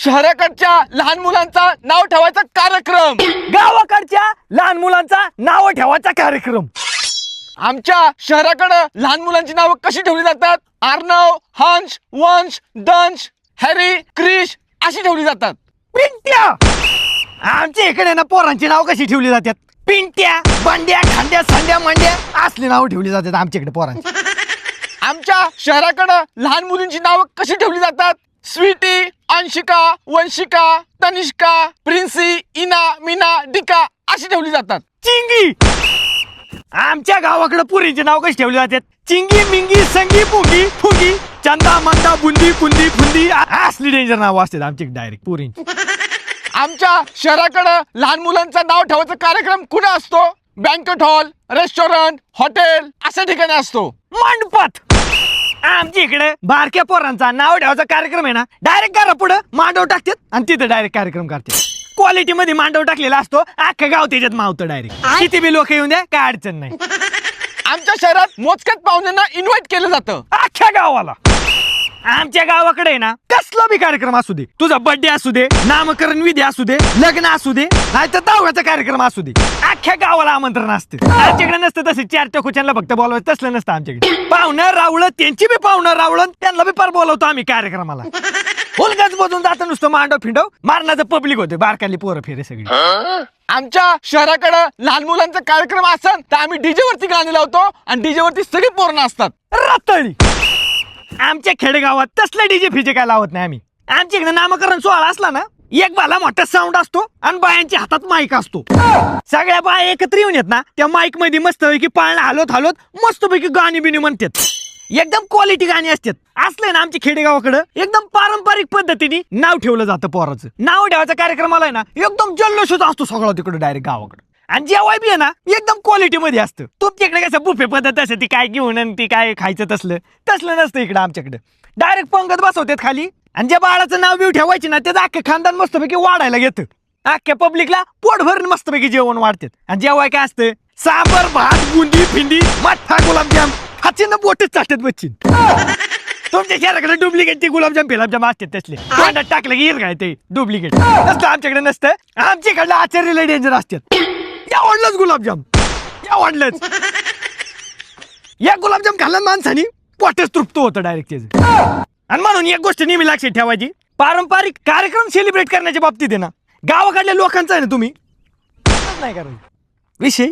शहराकडच्या लहान मुलांचा नाव ठेवायचा कार्यक्रम. गावाकडच्या लहान मुलांचा नाव ठेवायचा कार्यक्रम. आमच्या शहराकडे लहान मुलांची नावं कशी ठेवली जातात? अर्णव, हंस, वंश, दंश, हॅरी, क्रिश अशी ठेवली जातात. पिंट्या. आमच्या इकडे ना पोरांची नाव कशी ठेवली जातात? पिंट्या, बंड्या, खांद्या, सांड्या, मंड्या असली नाव ठेवली जातात आमच्याकडे पोरांची. आमच्या शहराकडे लहान मुलींची नावं कशी ठेवली जातात? स्वीटी, अंशिका, वंशिका, तनिष्का, प्रिन्सी, इना, मीना, डिका अशी ठेवली जातात. चिंगी. आमच्या गावाकडे पुरीचे नाव कशी ठेवले जातात? चिंगी, मिंगी, संगी, पुंगी, फुंगी, चंदा, मंदा, बुंदी, कुंदी, फुंदी असली डेंजर नाव असतात आमच्याकडे डायरेक्ट पुरींची. आमच्या शहराकडे लहान मुलांचं नाव ठेवायचा कार्यक्रम कुठे असतो? बँकेट हॉल, रेस्टॉरंट, हॉटेल अशा ठिकाणी असतो. मंडपात. आमच्या इकडे बारक्या पोरांचा नाव ठेवायचा कार्यक्रम आहे ना, डायरेक्ट घरा पुढे मांडव टाकतात आणि तिथे डायरेक्ट कार्यक्रम करतात. क्वालिटी मध्ये मांडव टाकलेला असतो, अख्खं गाव त्याच्यात मावतं डायरेक्ट. किती बी लोक येऊन द्या, काय अडचण नाही. आमच्या शहरात मोजक्याच पाहुण्यांना इन्व्हाइट केलं जातं. अख्ख्या गावाला. आमच्या गावाकडे आहे ना, कसला बी कार्यक्रम असू दे, तुझा बर्थडे असू दे, नामकरण विधी असू दे, लग्न असू दे, नाही तर दहाव्याचा कार्यक्रम असू दे, अख्ख्या गावाला आमंत्रण असतं. आमच्याकडे नसतं तसे चार टोकुच्यांना फक्त बोलवायचं, तसलं नसतं आमच्याकडे. पाहुणं रावळं, त्यांची बी पाहुणं रावळं, त्यांना बी पार बोलवतो आम्ही कार्यक्रमाला. फुलगाच बदून जातं नुसतं मांडव फिंडव मारण्याचं पब्लिक होते, बारकाली पोरं फेरे सगळी. आमच्या शहराकडे लहान मुलांचा कार्यक्रम असेल तर आम्ही डीजे वरती गाणी लावतो आणि डीजे वरती सगळी पोरणं असतात. रताळी. आमच्या खेडेगावात तसले डीजे फिजे काय लावत नाही आम्ही. आमच्या इकडे नामकरण सोहळा असला ना, एक बाला मोठा साऊंड असतो आणि बायांच्या हातात माईक असतो. सगळ्या बाया एकत्र येऊन येत ना, त्या माईक मध्ये मस्तपैकी पाळणा हलवत हलवत मस्तपैकी गाणी बिणी म्हणतात. एकदम क्वालिटी गाणी असतात. असले ना आमच्या खेडेगावाकडे एकदम पारंपरिक पद्धतीने नाव ठेवलं जातं पोराचं. नाव ठेवायचा कार्यक्रम आलाय ना, एकदम जल्लोषच असतो सगळं तिकडे डायरेक्ट गावाकडे. आणि जेव्हा बी आहे ना, एकदम क्वालिटी मध्ये असतं. तुमच्याकडे कसं बुफे पद्धत असते, ती काय घेऊन आणि ती काय खायचं तसलं नसतं इकडे. आमच्याकडे डायरेक्ट पंगत बसवतात खाली आणि ज्या बाळाचं नाव बिव ठेवायचे ना, त्याचं अख्खं खानदान मस्तपैकी वाढायला घेतं. अख्ख्या पब्लिकला पोट भरून मस्तपैकी जेवण वाढतात. आणि जेव्हा काय असतं, सांबर, भात, बुंदी, फिंडी, मठ्ठा, गुलाबजाम हातीनं बोटच चाटत बच्चीन. तुमच्या शहराकडे डुप्लिकेट ते गुलाबजाम फिलाबजाम असतात तसले, तोंडात टाकलं की काय ते डुप्लिकेट. तसलं आमच्याकडे नसतं. आमच्याकडलं आचार्य डेंजर असतात. या वाढलंच गुलाबजाम, या वाढलंच. या गुलाबजाम खाल्ला माणसानी पोटच तृप्त होतं डायरेक्ट त्याचं. आणि म्हणून एक गोष्ट नेहमी लक्षात ठेवायची, पारंपरिक कार्यक्रम सेलिब्रेट करण्याच्या बाबतीत आहे ना, गावाकडल्या लोकांचा आहे ना, तुम्ही नाही करायचं विषय.